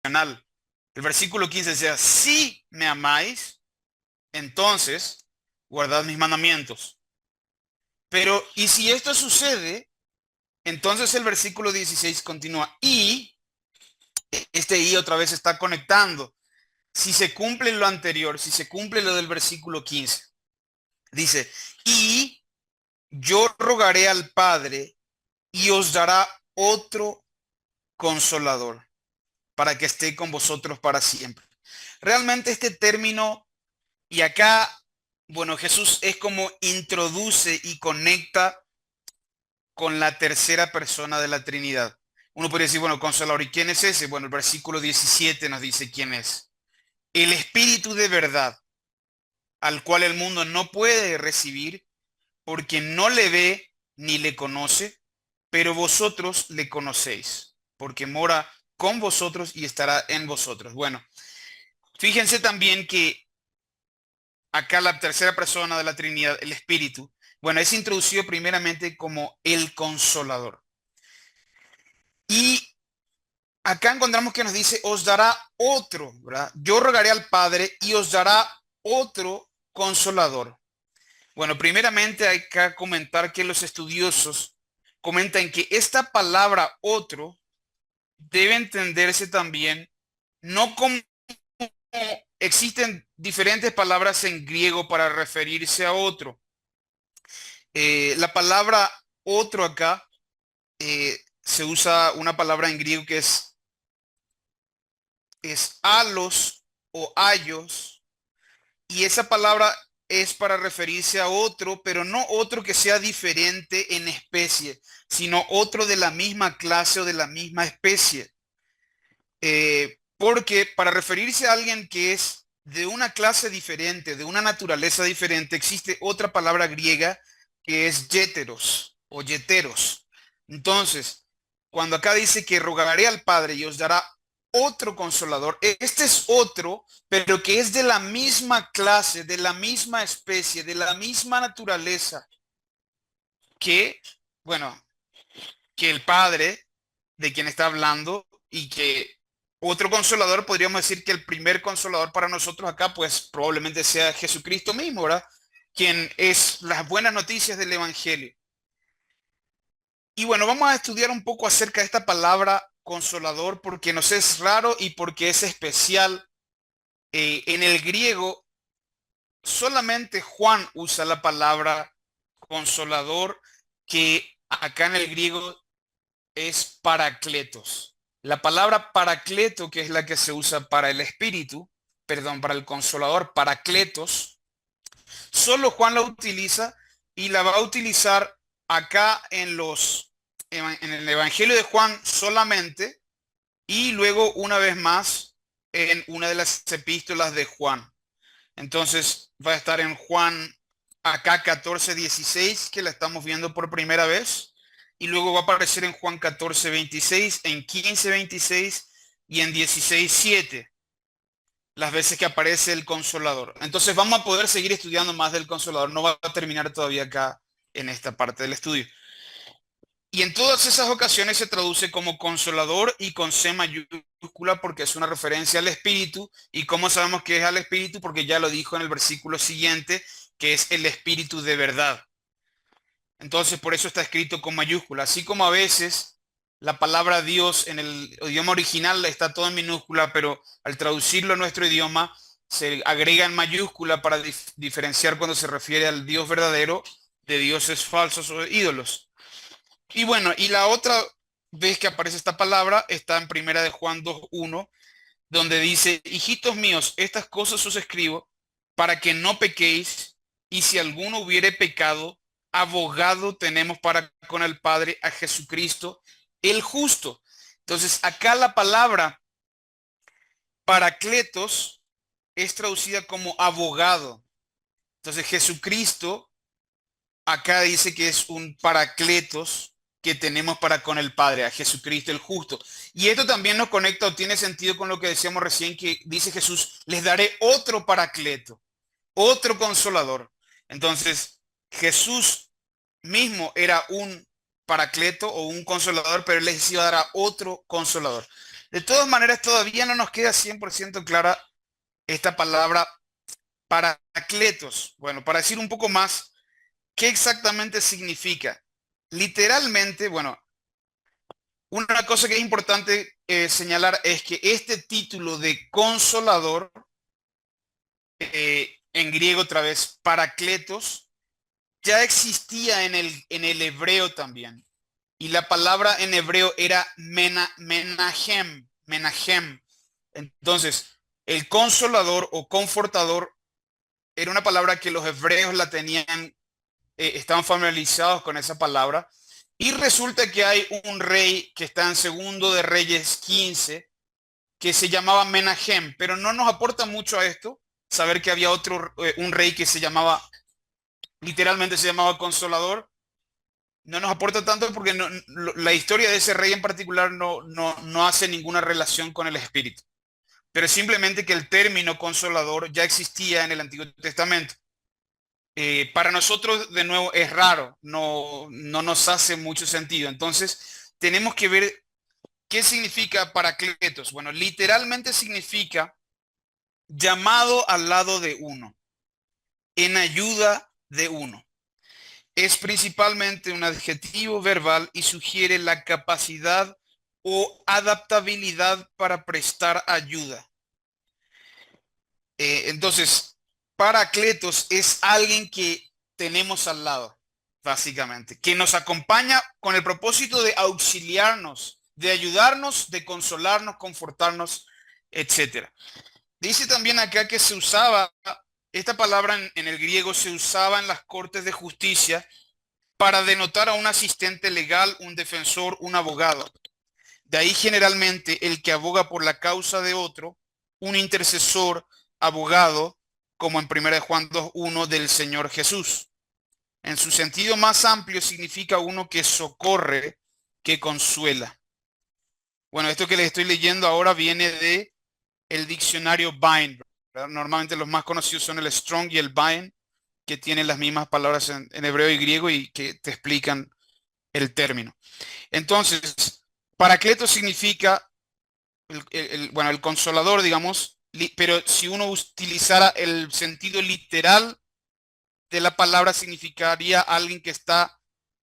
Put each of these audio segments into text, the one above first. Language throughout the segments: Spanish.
El versículo 15 decía, si me amáis, entonces guardad mis mandamientos. Pero, y si esto sucede, entonces el versículo 16 continúa, y este y otra vez está conectando. Si se cumple lo anterior, si se cumple lo del versículo 15, dice, y yo rogaré al Padre y os dará otro consolador para que esté con vosotros para siempre. Realmente este término, y acá, bueno, Jesús es como introduce y conecta con la tercera persona de la Trinidad. Uno podría decir, bueno, consolador, ¿y quién es ese? Bueno, el versículo 17 nos dice quién es. El Espíritu de verdad, al cual el mundo no puede recibir porque no le ve ni le conoce, pero vosotros le conocéis, porque mora con vosotros y estará en vosotros. Bueno, fíjense también que acá la tercera persona de la Trinidad, el Espíritu, bueno, es introducido primeramente como el Consolador. Y acá encontramos que nos dice, os dará otro, ¿verdad? Yo rogaré al Padre y os dará otro Consolador. Bueno, primeramente hay que comentar que los estudiosos comentan que esta palabra otro debe entenderse también no como existen diferentes palabras en griego para referirse a otro. La palabra otro acá se usa una palabra en griego que es alos o ayos, y esa palabra es para referirse a otro, pero no otro que sea diferente en especie, sino otro de la misma clase o de la misma especie. Porque para referirse a alguien que es de una clase diferente, de una naturaleza diferente, existe otra palabra griega que es yeteros o yeteros. Entonces, cuando acá dice que rogaré al Padre y os dará otro consolador, este es otro, pero que es de la misma clase, de la misma especie, de la misma naturaleza que, bueno, que el Padre de quien está hablando, y que otro consolador, podríamos decir que el primer consolador para nosotros acá, pues probablemente sea Jesucristo mismo, ¿verdad? Quien es las buenas noticias del Evangelio. Y bueno, vamos a estudiar un poco acerca de esta palabra consolador porque nos es raro y porque es especial. En el griego, solamente Juan usa la palabra consolador, que acá en el griego es paracletos. La palabra paracleto, que es la que se usa para el espíritu, perdón, para el consolador, paracletos, solo Juan la utiliza y la va a utilizar acá en el Evangelio de Juan solamente, y luego una vez más en una de las epístolas de Juan. Entonces va a estar en Juan acá 14:16, que la estamos viendo por primera vez, y luego va a aparecer en Juan 14:26, en 15:26 y en 16:7, las veces que aparece el Consolador. Entonces vamos a poder seguir estudiando más del Consolador, no va a terminar todavía acá en esta parte del estudio. Y en todas esas ocasiones se traduce como consolador y con C mayúscula porque es una referencia al Espíritu. ¿Y cómo sabemos que es al Espíritu? Porque ya lo dijo en el versículo siguiente, que es el Espíritu de verdad. Entonces por eso está escrito con mayúscula. Así como a veces la palabra Dios en el idioma original está todo en minúscula, pero al traducirlo a nuestro idioma se agrega en mayúscula para diferenciar cuando se refiere al Dios verdadero de dioses falsos o ídolos. Y bueno, y la otra vez que aparece esta palabra está en Primera de Juan 2:1, donde dice, hijitos míos, estas cosas os escribo para que no pequéis, y si alguno hubiere pecado, abogado tenemos para con el Padre a Jesucristo, el justo. Entonces, acá la palabra paracletos es traducida como abogado. Entonces, Jesucristo acá dice que es un paracletos que tenemos para con el Padre, a Jesucristo el justo. Y esto también nos conecta o tiene sentido con lo que decíamos recién, que dice Jesús, les daré otro paracleto, otro consolador. Entonces, Jesús mismo era un paracleto o un consolador, pero él les iba a dar a otro consolador. De todas maneras, todavía no nos queda 100% clara esta palabra paracletos. Bueno, para decir un poco más, ¿qué exactamente significa? Literalmente, bueno, una cosa que es importante señalar es que este título de consolador, en griego otra vez, paracletos, ya existía en el hebreo también. Y la palabra en hebreo era menahem, menahem. Entonces, el consolador o confortador era una palabra que los hebreos la tenían, estaban familiarizados con esa palabra. Y resulta que hay un rey que está en Segundo de Reyes 15 que se llamaba Menahem, pero no nos aporta mucho a esto saber que había otro, un rey que se llamaba, literalmente se llamaba Consolador. No nos aporta tanto porque la historia de ese rey en particular no hace ninguna relación con el espíritu, pero simplemente que el término consolador ya existía en el Antiguo Testamento. Para nosotros, de nuevo, es raro, no nos hace mucho sentido. Entonces, tenemos que ver qué significa paracletos. Bueno, literalmente significa llamado al lado de uno, en ayuda de uno. Es principalmente un adjetivo verbal y sugiere la capacidad o adaptabilidad para prestar ayuda. Entonces, Paracletos es alguien que tenemos al lado, básicamente, que nos acompaña con el propósito de auxiliarnos, de ayudarnos, de consolarnos, confortarnos, etcétera. Dice también acá que se usaba, esta palabra en el griego se usaba en las cortes de justicia para denotar a un asistente legal, un defensor, un abogado. De ahí generalmente el que aboga por la causa de otro, un intercesor, abogado, como en 1 Juan 2:1 del Señor Jesús. En su sentido más amplio significa uno que socorre, que consuela. Bueno, esto que les estoy leyendo ahora viene de el diccionario Vine, ¿verdad? Normalmente los más conocidos son el Strong y el Vine, que tienen las mismas palabras en hebreo y griego y que te explican el término. Entonces, paracleto significa bueno, el consolador, digamos, pero si uno utilizara el sentido literal de la palabra, significaría alguien que está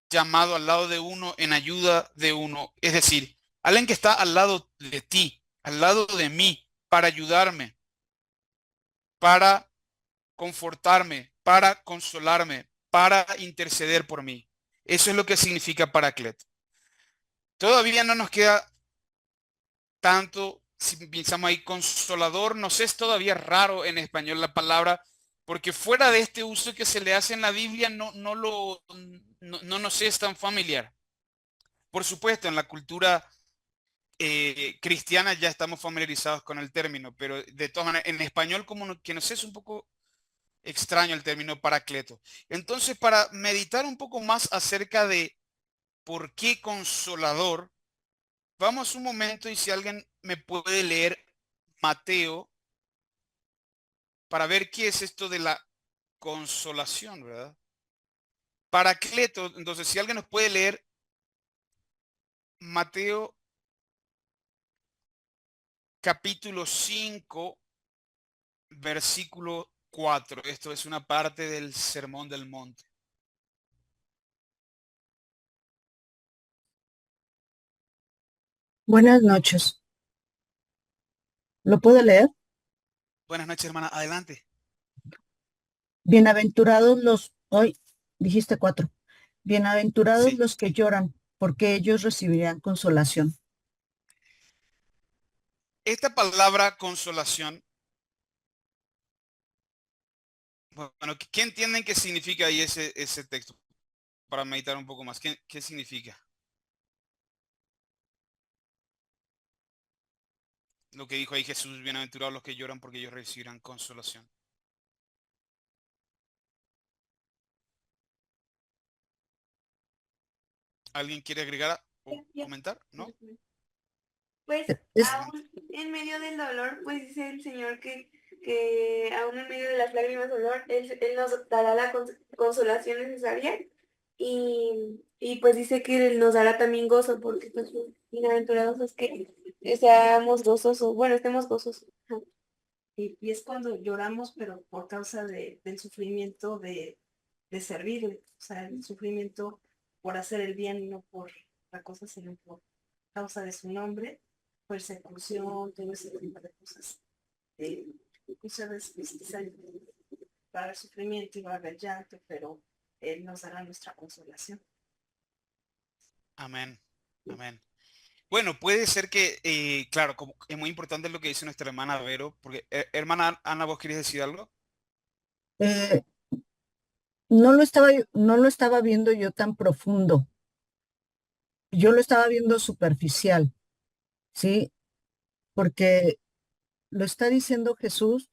llamado al lado de uno, en ayuda de uno. Es decir, alguien que está al lado de ti, al lado de mí, para ayudarme, para confortarme, para consolarme, para interceder por mí. Eso es lo que significa paracleto. Todavía no nos queda tanto, si pensamos ahí, consolador, nos es todavía raro en español la palabra, porque fuera de este uso que se le hace en la Biblia, no nos es tan familiar. Por supuesto, en la cultura cristiana ya estamos familiarizados con el término, pero de todas maneras, en español como que nos es un poco extraño el término paracleto. Entonces, para meditar un poco más acerca de por qué consolador, vamos un momento y si alguien me puede leer Mateo para ver qué es esto de la consolación, ¿verdad? Paracleto, entonces si alguien nos puede leer Mateo capítulo 5, versículo 4. Esto es una parte del Sermón del Monte. Buenas noches. ¿Lo puedo leer? Buenas noches, hermana. Adelante. Bienaventurados hoy dijiste 4. Bienaventurados Sí. los que lloran, porque ellos recibirán consolación. Esta palabra consolación, bueno, ¿qué entienden que significa ahí ese texto? Para meditar un poco más. ¿Qué significa? Lo que dijo ahí Jesús, bienaventurados los que lloran porque ellos recibirán consolación. ¿Alguien quiere agregar o Ya. comentar? ¿No? Pues Es, Adelante. aún en medio del dolor, pues dice el Señor que aún en medio de las lágrimas de dolor, Él nos dará la consolación necesaria y pues dice que Él nos dará también gozo, porque pues bienaventurados los que seamos gozosos, bueno, estemos gozosos. Ajá. Y es cuando lloramos, pero por causa del sufrimiento de servirle, o sea, el sufrimiento por hacer el bien, no por la cosa, sino por causa de su nombre, persecución, todo ese tipo de cosas. Eh, Muchas veces quizá va a haber sufrimiento y va a haber llanto, pero Él nos dará nuestra consolación. Amén. Amén. Bueno, puede ser que, claro, como es muy importante lo que dice nuestra hermana Vero, porque hermana Ana, ¿vos querés decir algo? Eh, no lo estaba viendo yo tan profundo, yo lo estaba viendo superficial, ¿sí? Porque lo está diciendo Jesús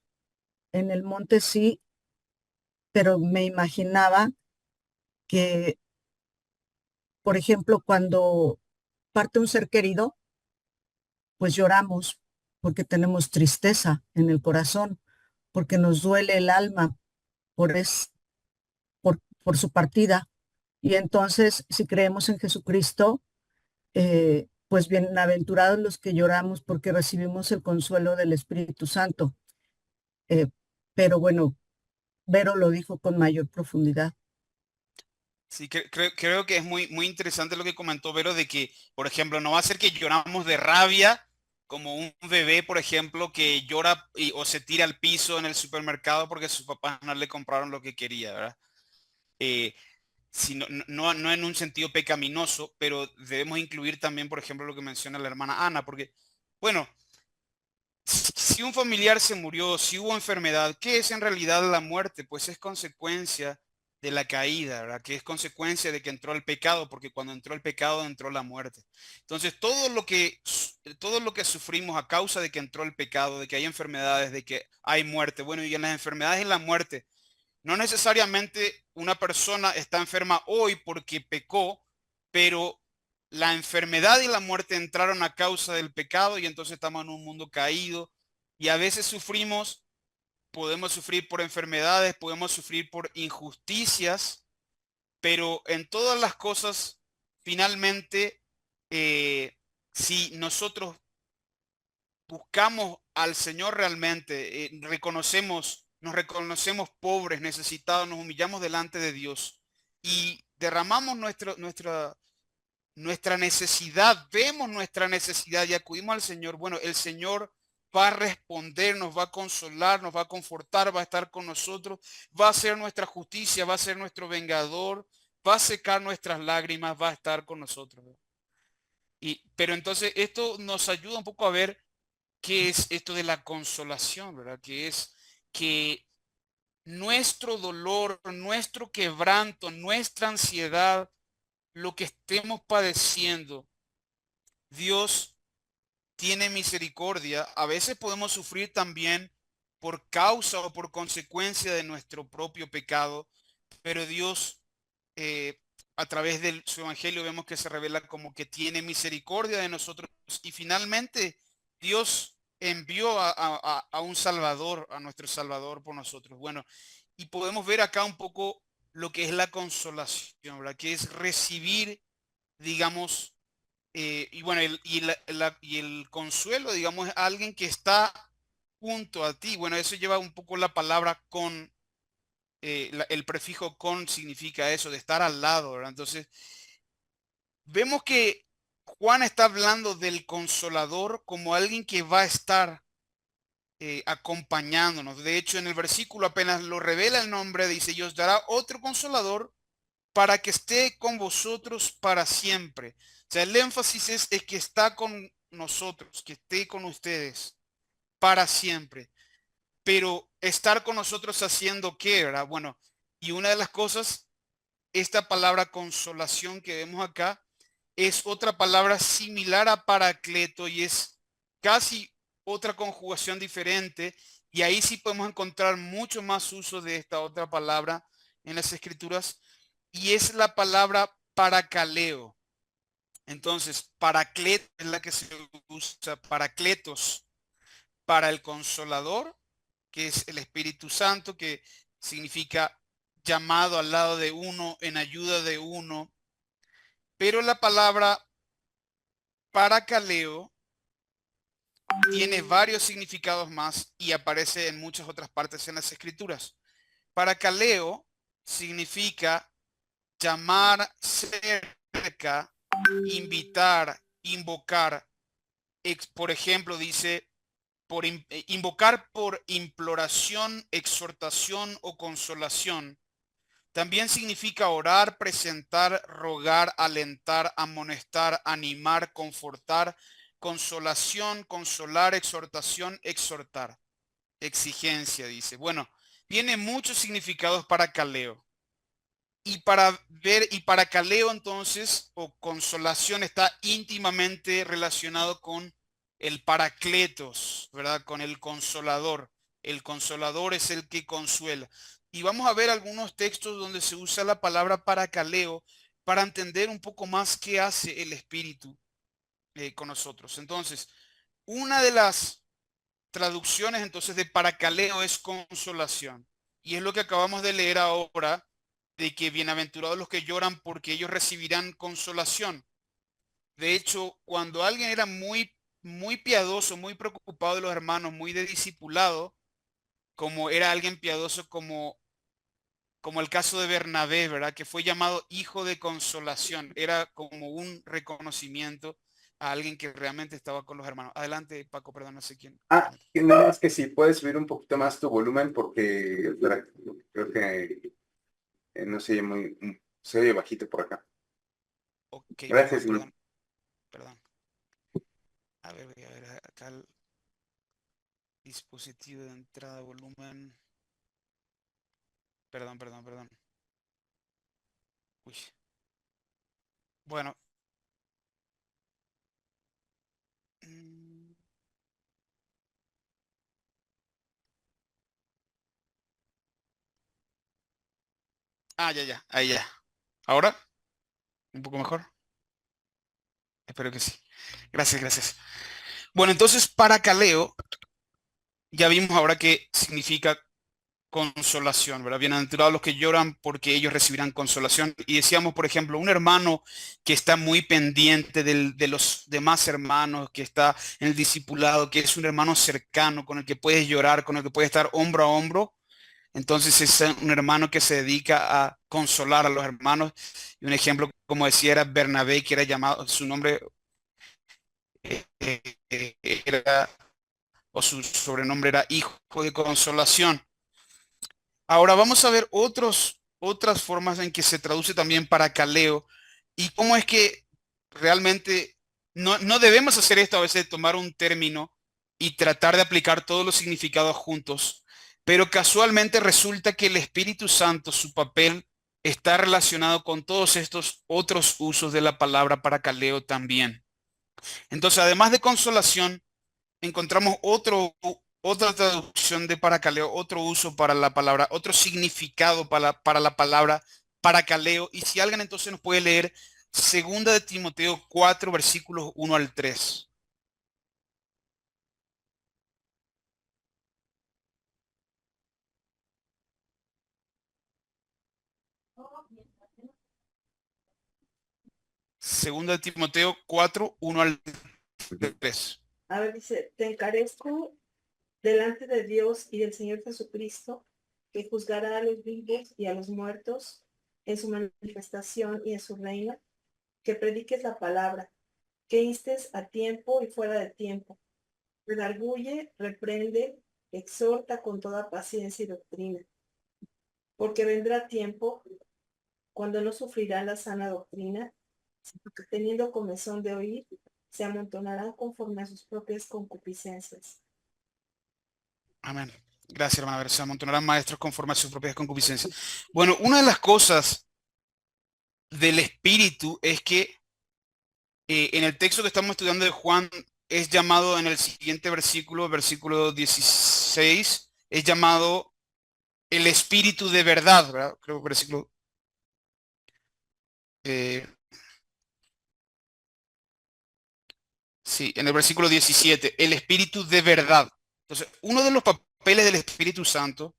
en el monte, sí, pero me imaginaba que, por ejemplo, cuando parte un ser querido, pues lloramos porque tenemos tristeza en el corazón, porque nos duele el alma por, por su partida. Y entonces, si creemos en Jesucristo, pues bienaventurados los que lloramos porque recibimos el consuelo del Espíritu Santo. Eh, pero bueno, Vero lo dijo con mayor profundidad. Sí, creo que es muy interesante lo que comentó Vero de que, por ejemplo, no va a ser que lloramos de rabia como un bebé, por ejemplo, que llora o se tira al piso en el supermercado porque sus papás no le compraron lo que quería, ¿verdad? Eh, no en un sentido pecaminoso, pero debemos incluir también, por ejemplo, lo que menciona la hermana Ana, porque, bueno, si un familiar se murió, si hubo enfermedad, ¿qué es en realidad la muerte? Pues es consecuencia de la caída, ¿verdad? Que es consecuencia de que entró el pecado, porque cuando entró el pecado entró la muerte. Entonces, todo lo que sufrimos a causa de que entró el pecado, de que hay enfermedades, de que hay muerte, bueno, y en las enfermedades y la muerte, no necesariamente una persona está enferma hoy porque pecó, pero la enfermedad y la muerte entraron a causa del pecado y entonces estamos en un mundo caído y a veces sufrimos, podemos sufrir por enfermedades, podemos sufrir por injusticias, pero en todas las cosas, finalmente, si nosotros buscamos al Señor realmente, nos reconocemos pobres, necesitados, nos humillamos delante de Dios y derramamos nuestra necesidad, vemos nuestra necesidad y acudimos al Señor, bueno, el Señor va a responder, nos va a consolar, nos va a confortar, va a estar con nosotros, va a ser nuestra justicia, va a ser nuestro vengador, va a secar nuestras lágrimas, va a estar con nosotros. Pero entonces esto nos ayuda un poco a ver qué es esto de la consolación, ¿verdad? Que es que nuestro dolor, nuestro quebranto, nuestra ansiedad, lo que estemos padeciendo, Dios tiene misericordia. A veces podemos sufrir también por causa o por consecuencia de nuestro propio pecado, pero Dios, a través de su evangelio, vemos que se revela como que tiene misericordia de nosotros y finalmente Dios envió a un Salvador, a nuestro Salvador por nosotros. Bueno, y podemos ver acá un poco lo que es la consolación, ¿verdad? Que es recibir, digamos, y bueno, y el consuelo, digamos, es alguien que está junto a ti. Bueno, eso lleva un poco la palabra con, el prefijo con significa eso, de estar al lado, ¿verdad? Entonces, vemos que Juan está hablando del consolador como alguien que va a estar acompañándonos. De hecho, en el versículo apenas lo revela el nombre, dice, y os dará otro consolador para que esté con vosotros para siempre. O sea, el énfasis es que está con nosotros, que esté con ustedes para siempre. Pero estar con nosotros haciendo qué, ¿verdad? Bueno, y una de las cosas, esta palabra consolación que vemos acá, es otra palabra similar a paracleto y es casi otra conjugación diferente. Y ahí sí podemos encontrar mucho más uso de esta otra palabra en las escrituras y es la palabra paracaleo. Entonces, paracleto es la que se usa, paracletos, para el consolador, que es el Espíritu Santo, que significa llamado al lado de uno, en ayuda de uno. Pero la palabra paracaleo tiene varios significados más y aparece en muchas otras partes en las escrituras. Parakaleo significa llamar cerca, invitar, invocar. Por ejemplo, dice invocar por imploración, exhortación o consolación. También significa orar, presentar, rogar, alentar, amonestar, animar, confortar, consolación, consolar, exhortación, exhortar. Exigencia, dice. Bueno, tiene muchos significados para caleo. Y para caleo entonces, o consolación, está íntimamente relacionado con el paracletos, ¿verdad? Con el consolador. El consolador es el que consuela. Y vamos a ver algunos textos donde se usa la palabra paracaleo para entender un poco más qué hace el Espíritu con nosotros. Entonces, una de las traducciones entonces de paracaleo es consolación. Y es lo que acabamos de leer ahora, de que bienaventurados los que lloran porque ellos recibirán consolación. De hecho, cuando alguien era muy piadoso, muy preocupado de los hermanos, muy de discipulado, como era alguien piadoso como el caso de Bernabé, ¿verdad? Que fue llamado hijo de consolación. Era como un reconocimiento a alguien que realmente estaba con los hermanos. Adelante, Paco, perdón, no sé quién. Y nada más que si puedes subir un poquito más tu volumen porque creo que no se oye se oye bajito por acá. Ok, Gracias, perdón, Simón. perdón. A ver, voy a ver acá el dispositivo de entrada, volumen. Perdón. Uy. Bueno. Mm, ya. Ahí ya. ¿Ahora? ¿Un poco mejor? Espero que sí. Gracias. Bueno, entonces, paracaleo, ya vimos ahora qué significa consolación, ¿verdad? Bienaventurados los que lloran porque ellos recibirán consolación. Y decíamos, por ejemplo, un hermano que está muy pendiente de los demás hermanos, que está en el discipulado, que es un hermano cercano, con el que puedes llorar, con el que puedes estar hombro a hombro. Entonces es un hermano que se dedica a consolar a los hermanos. Y un ejemplo, como decía, era Bernabé, que era llamado, su nombre era, o su sobrenombre era hijo de consolación. Ahora vamos a ver otras formas en que se traduce también para caleo y cómo es que realmente no debemos hacer esto a veces, tomar un término y tratar de aplicar todos los significados juntos, pero casualmente resulta que el Espíritu Santo, su papel, está relacionado con todos estos otros usos de la palabra para caleo también. Entonces, además de consolación, encontramos otra traducción de paracaleo, otro uso para la palabra, otro significado para la palabra paracaleo. Y si alguien entonces nos puede leer segunda de Timoteo 4, versículos 1 al 3. Segunda de Timoteo 4, 1 al 3. A ver, dice, te encarezco delante de Dios y del Señor Jesucristo, que juzgará a los vivos y a los muertos en su manifestación y en su reino, que prediques la palabra, que instes a tiempo y fuera de tiempo, redarguye, reprende, exhorta con toda paciencia y doctrina, porque vendrá tiempo cuando no sufrirá la sana doctrina, sino que teniendo comezón de oír, se amontonarán conforme a sus propias concupiscencias. Amén. Gracias, hermana. A ver, se amontonarán maestros conforme a sus propias concupiscencias. Bueno, una de las cosas del Espíritu es que en el texto que estamos estudiando de Juan es llamado en el siguiente versículo, versículo 16, es llamado el Espíritu de verdad, ¿verdad? Creo que versículo... eh, sí, en el versículo 17, el Espíritu de verdad. Entonces, uno de los papeles del Espíritu Santo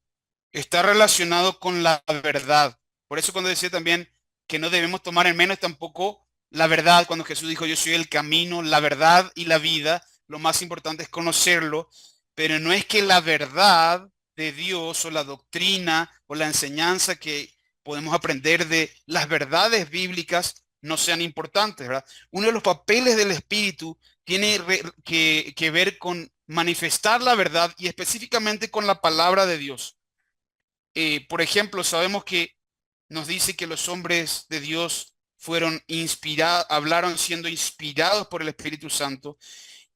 está relacionado con la verdad. Por eso cuando decía también que no debemos tomar en menos tampoco la verdad, cuando Jesús dijo, yo soy el camino, la verdad y la vida, lo más importante es conocerlo, pero no es que la verdad de Dios o la doctrina o la enseñanza que podemos aprender de las verdades bíblicas no sean importantes, ¿verdad? Uno de los papeles del Espíritu tiene que ver con manifestar la verdad y específicamente con la palabra de Dios. Por ejemplo, sabemos que nos dice que los hombres de Dios fueron inspirados, hablaron siendo inspirados por el Espíritu Santo.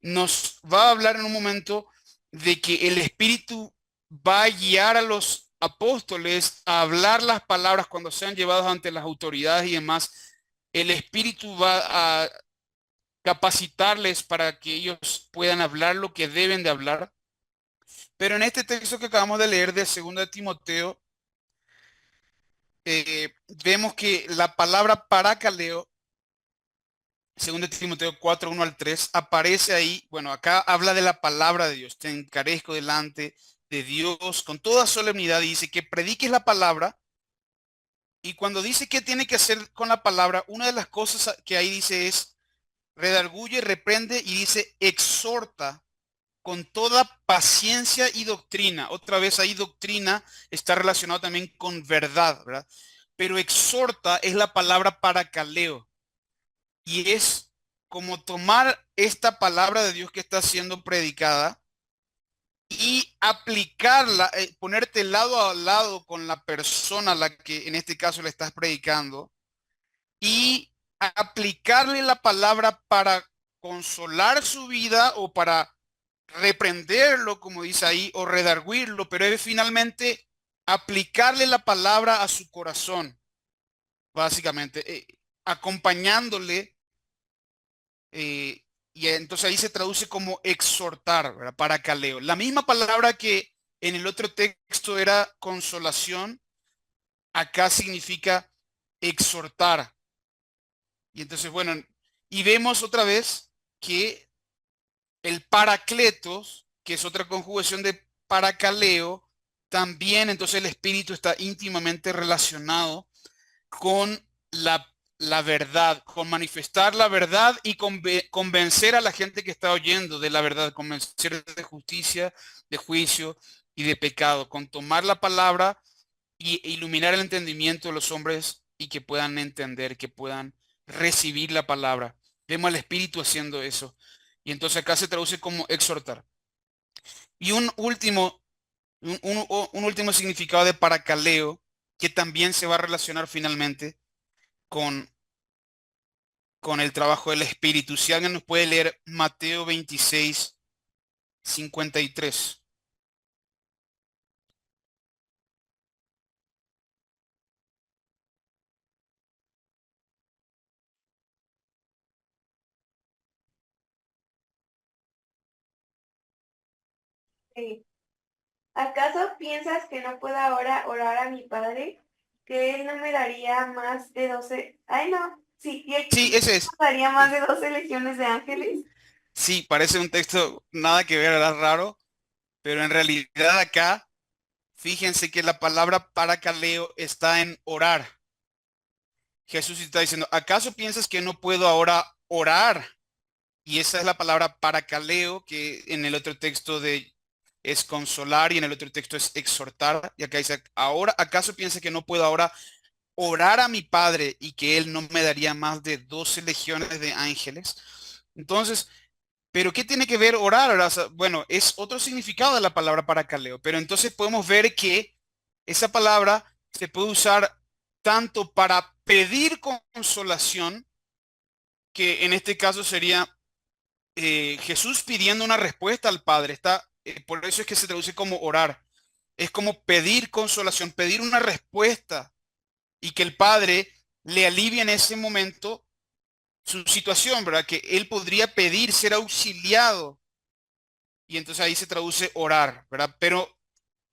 Nos va a hablar en un momento de que el Espíritu va a guiar a los apóstoles a hablar las palabras cuando sean llevados ante las autoridades y demás. El Espíritu va a capacitarles para que ellos puedan hablar lo que deben de hablar. Pero en este texto que acabamos de leer de 2 de Timoteo, vemos que la palabra paracaleo, 2 de Timoteo 4, 1 al 3, aparece ahí. Bueno, acá habla de la palabra de Dios. Te encarezco delante de Dios con toda solemnidad y dice que prediques la palabra. Y cuando dice qué tiene que hacer con la palabra, una de las cosas que ahí dice es redarguye, reprende y dice exhorta con toda paciencia y doctrina. Otra vez ahí doctrina está relacionado también con verdad, ¿verdad? Pero exhorta es la palabra paracaleo y es como tomar esta palabra de Dios que está siendo predicada y aplicarla, ponerte lado a lado con la persona a la que en este caso le estás predicando y aplicarle la palabra para consolar su vida o para reprenderlo, como dice ahí, o redarguirlo, pero es finalmente aplicarle la palabra a su corazón, básicamente, acompañándole, y entonces ahí se traduce como exhortar, ¿verdad? Paracaleo. La misma palabra que en el otro texto era consolación, acá significa exhortar. Y entonces, bueno, y vemos otra vez que el paracletos, que es otra conjugación de paracaleo, también entonces el espíritu está íntimamente relacionado con la verdad, con manifestar la verdad y convencer a la gente que está oyendo de la verdad, convencer de justicia, de juicio y de pecado, con tomar la palabra y iluminar el entendimiento de los hombres y que puedan entender, que puedan recibir la palabra. Vemos al Espíritu haciendo eso. Y entonces acá se traduce como exhortar. Y un último significado de paracaleo que también se va a relacionar finalmente con, con el trabajo del Espíritu. Si alguien nos puede leer Mateo 26, 53. Sí. ¿Acaso piensas que no puedo ahora orar a mi padre? Que él no me daría más de 12. Ay, no. Sí, y él Sí, ese es. me daría más de 12 legiones de ángeles. Sí, parece un texto nada que ver, ¿verdad? Raro, pero en realidad acá fíjense que la palabra paracaleo está en orar. Jesús está diciendo, ¿acaso piensas que no puedo ahora orar? Y esa es la palabra paracaleo, que en el otro texto es consolar y en el otro texto es exhortar. Y acá dice, ahora, ¿acaso piensas que no puedo ahora orar a mi Padre y que Él no me daría más de 12 legiones de ángeles? Entonces, ¿pero qué tiene que ver orar? O sea, bueno, es otro significado de la palabra paracaleo, pero entonces podemos ver que esa palabra se puede usar tanto para pedir consolación, que en este caso sería Jesús pidiendo una respuesta al Padre. Por eso es que se traduce como orar. Es como pedir consolación, pedir una respuesta y que el Padre le alivie en ese momento su situación, ¿verdad? Que él podría pedir ser auxiliado y entonces ahí se traduce orar, ¿verdad? Pero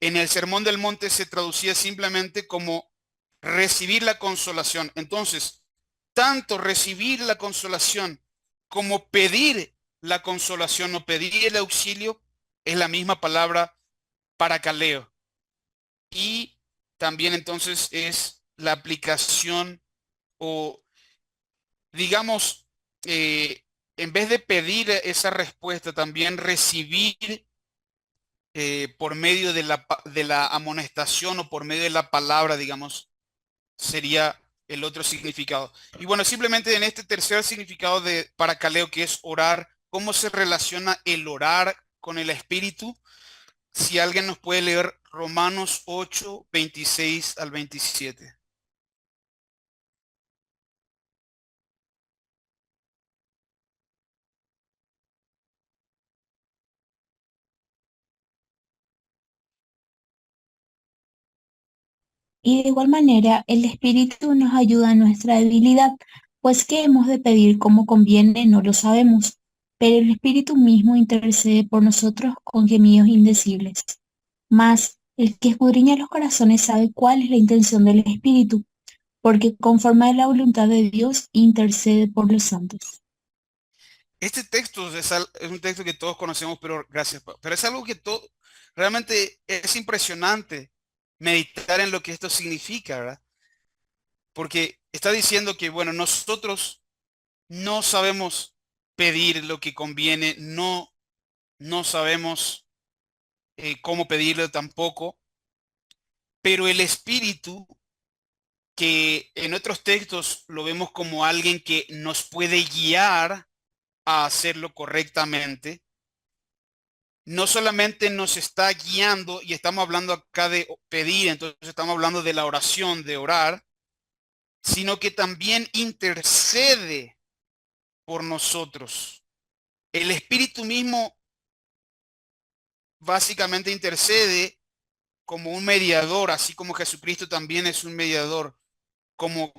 en el Sermón del Monte se traducía simplemente como recibir la consolación. Entonces, tanto recibir la consolación como pedir la consolación o pedir el auxilio es la misma palabra paracaleo. Y también entonces es la aplicación o digamos, en vez de pedir esa respuesta, también recibir por medio de de la amonestación o por medio de la palabra, digamos, sería el otro significado. Y bueno, simplemente en este tercer significado de paracaleo, que es orar, ¿cómo se relaciona el orar con el Espíritu? Si alguien nos puede leer Romanos 8, 26 al 27. Y de igual manera, el Espíritu nos ayuda en nuestra debilidad, pues que hemos de pedir como conviene no lo sabemos, pero el Espíritu mismo intercede por nosotros con gemidos indecibles. Mas el que escudriña los corazones sabe cuál es la intención del Espíritu, porque conforme a la voluntad de Dios intercede por los santos. Este texto es un texto que todos conocemos, pero gracias, pero es algo que realmente es impresionante meditar en lo que esto significa, ¿verdad? Porque está diciendo que, bueno, nosotros no sabemos pedir lo que conviene, no sabemos cómo pedirlo tampoco, pero el Espíritu, que en otros textos lo vemos como alguien que nos puede guiar a hacerlo correctamente, no solamente nos está guiando, y estamos hablando acá de pedir, entonces estamos hablando de la oración, de orar, sino que también intercede por nosotros. El Espíritu mismo básicamente intercede como un mediador, así como Jesucristo también es un mediador, como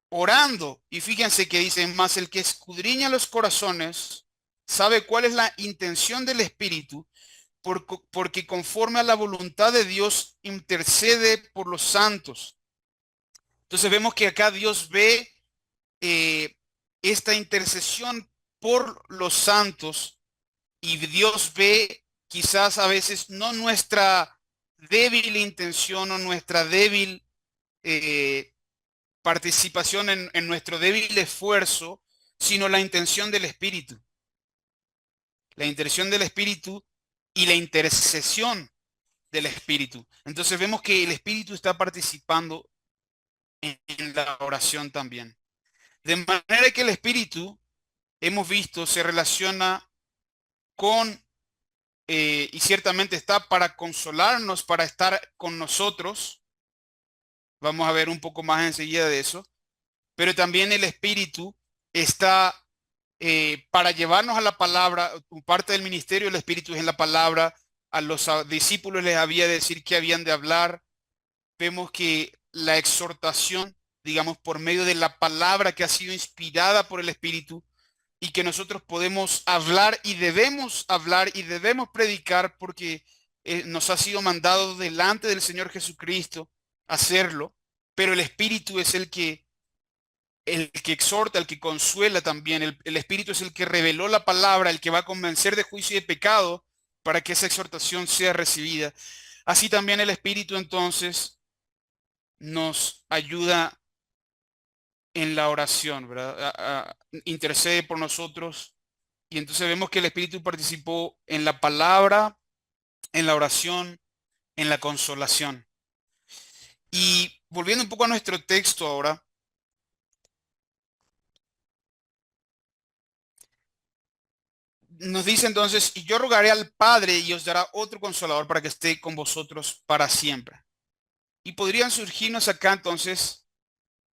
orando. Y fíjense que dice, más el que escudriña los corazones sabe cuál es la intención del Espíritu, porque conforme a la voluntad de Dios intercede por los santos. Entonces vemos que acá Dios ve esta intercesión por los santos, y Dios ve quizás a veces no nuestra débil intención o nuestra débil eh, participación en nuestro débil esfuerzo, sino la intención del Espíritu. La intención del Espíritu y la intercesión del Espíritu. Entonces vemos que el Espíritu está participando en la oración también. De manera que el Espíritu, hemos visto, se relaciona con, y ciertamente está para consolarnos, para estar con nosotros. Vamos a ver un poco más enseguida de eso. Pero también el Espíritu está para llevarnos a la palabra. Parte del ministerio del Espíritu es en la palabra. A los discípulos les había de decir que habían de hablar. Vemos que la exhortación, digamos, por medio de la palabra que ha sido inspirada por el Espíritu, y que nosotros podemos hablar y debemos predicar, porque nos ha sido mandado delante del Señor Jesucristo hacerlo, pero el Espíritu es el que exhorta, el que consuela también. El Espíritu es el que reveló la palabra, el que va a convencer de juicio y de pecado para que esa exhortación sea recibida. Así también el Espíritu entonces nos ayuda en la oración, ¿verdad? Intercede por nosotros. Y entonces vemos que el Espíritu participó en la palabra, en la oración, en la consolación. Y volviendo un poco a nuestro texto ahora, nos dice entonces, y yo rogaré al Padre y os dará otro consolador para que esté con vosotros para siempre. Y podrían surgirnos acá entonces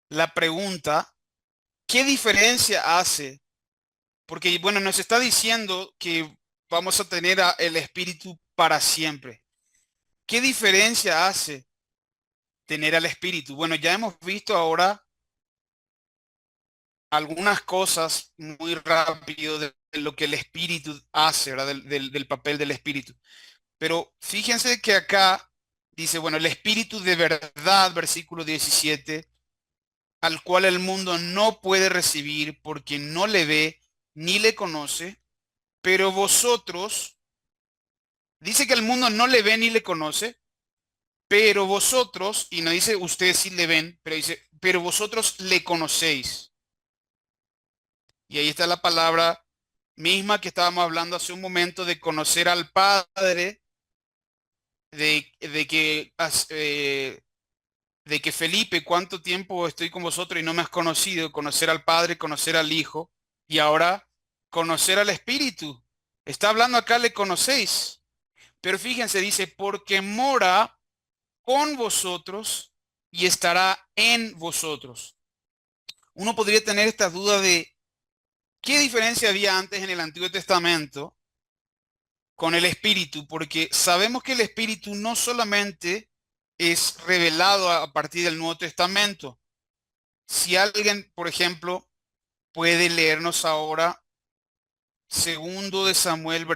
la pregunta, ¿qué diferencia hace? Porque bueno, nos está diciendo que vamos a tener el Espíritu para siempre. ¿Qué diferencia hace tener al Espíritu? Bueno, ya hemos visto ahora algunas cosas muy rápido de lo que el Espíritu hace, ¿verdad? Del papel del Espíritu. Pero fíjense que acá dice, bueno, el Espíritu de verdad, versículo 17, al cual el mundo no puede recibir porque no le ve ni le conoce, pero vosotros, dice que el mundo no le ve ni le conoce, pero vosotros, y no dice ustedes sí le ven, pero dice, pero vosotros le conocéis. Y ahí está la palabra misma que estábamos hablando hace un momento de conocer al Padre, de que, de que Felipe, ¿cuánto tiempo estoy con vosotros y no me has conocido? Conocer al Padre, conocer al Hijo y ahora conocer al Espíritu. Está hablando acá, le conocéis. Pero fíjense, dice, porque mora con vosotros y estará en vosotros. Uno podría tener esta duda de qué diferencia había antes en el Antiguo Testamento con el Espíritu, porque sabemos que el Espíritu no solamente es revelado a partir del Nuevo Testamento. Si alguien, por ejemplo, puede leernos ahora segundo de Samuel,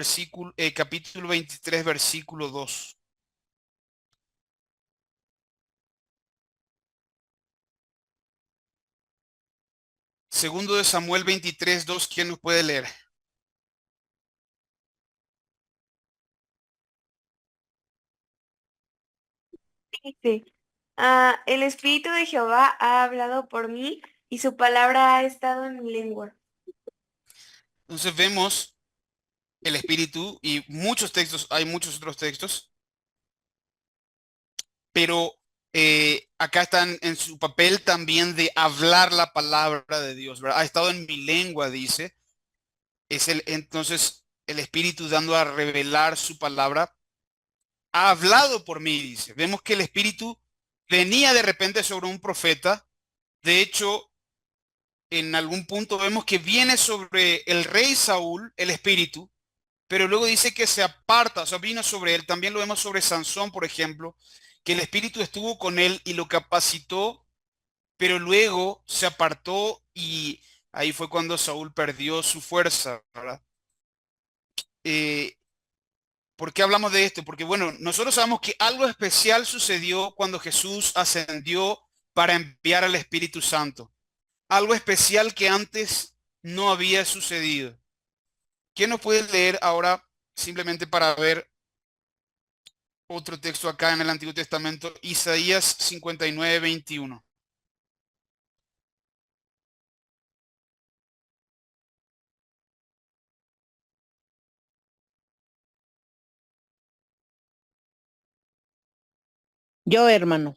capítulo 23, versículo 2. Segundo de Samuel 23, 2, ¿quién nos puede leer? Dice, el Espíritu de Jehová ha hablado por mí y su palabra ha estado en mi lengua. Entonces vemos el Espíritu y muchos textos, hay muchos otros textos, pero acá están en su papel también de hablar la palabra de Dios, ¿verdad? Ha estado en mi lengua, dice. Entonces el Espíritu dando a revelar su palabra, ha hablado por mí, dice. Vemos que el Espíritu venía de repente sobre un profeta. De hecho, en algún punto vemos que viene sobre el rey Saúl, el Espíritu, pero luego dice que se aparta, o sea, vino sobre él. También lo vemos sobre Sansón, por ejemplo, que el Espíritu estuvo con él y lo capacitó, pero luego se apartó y ahí fue cuando Saúl perdió su fuerza, ¿verdad? Eh, ¿Por qué hablamos de esto? Porque bueno, nosotros sabemos que algo especial sucedió cuando Jesús ascendió para enviar al Espíritu Santo. Algo especial que antes no había sucedido. ¿Quién nos puede leer ahora simplemente para ver otro texto acá en el Antiguo Testamento? Isaías 59, 21. Yo, hermano,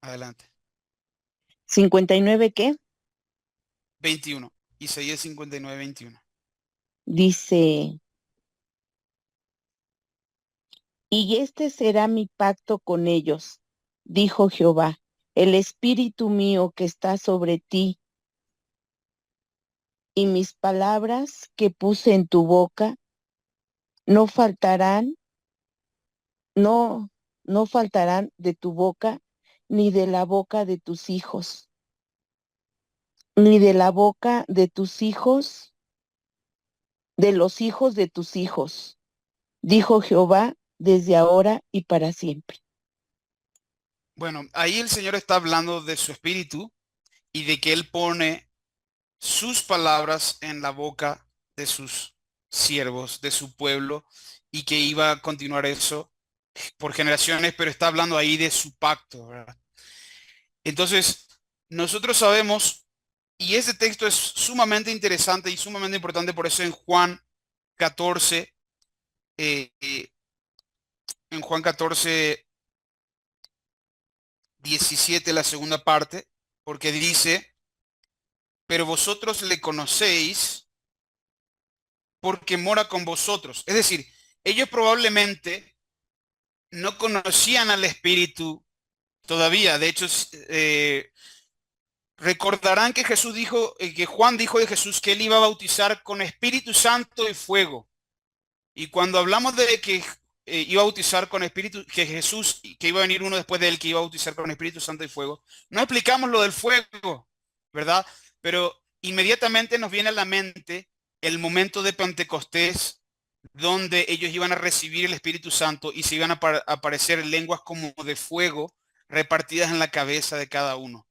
Adelante. 59, ¿qué? 21. Isaías 59, 21. Dice, y este será mi pacto con ellos, dijo Jehová, el espíritu mío que está sobre ti y mis palabras que puse en tu boca no faltarán, no, no faltarán de tu boca, ni de la boca de tus hijos, ni de la boca de tus hijos, de los hijos de tus hijos, dijo Jehová, desde ahora y para siempre. Bueno, ahí el Señor está hablando de su espíritu y de que Él pone sus palabras en la boca de sus siervos, de su pueblo, y que iba a continuar eso por generaciones, pero está hablando ahí de su pacto, ¿verdad? Entonces, nosotros sabemos, y ese texto es sumamente interesante y sumamente importante, por eso en Juan 14, eh, eh, en Juan 14, 17, la segunda parte, porque dice, pero vosotros le conocéis porque mora con vosotros. Es decir, ellos probablemente no conocían al Espíritu todavía. De hecho, recordarán que Jesús dijo, que Juan dijo de Jesús que él iba a bautizar con Espíritu Santo y fuego. Y cuando hablamos de que iba a bautizar con Espíritu, que Jesús, que iba a venir uno después de él que iba a bautizar con Espíritu Santo y fuego, no explicamos lo del fuego, ¿verdad? Pero inmediatamente nos viene a la mente el momento de Pentecostés, donde ellos iban a recibir el Espíritu Santo y se iban a aparecer lenguas como de fuego repartidas en la cabeza de cada uno.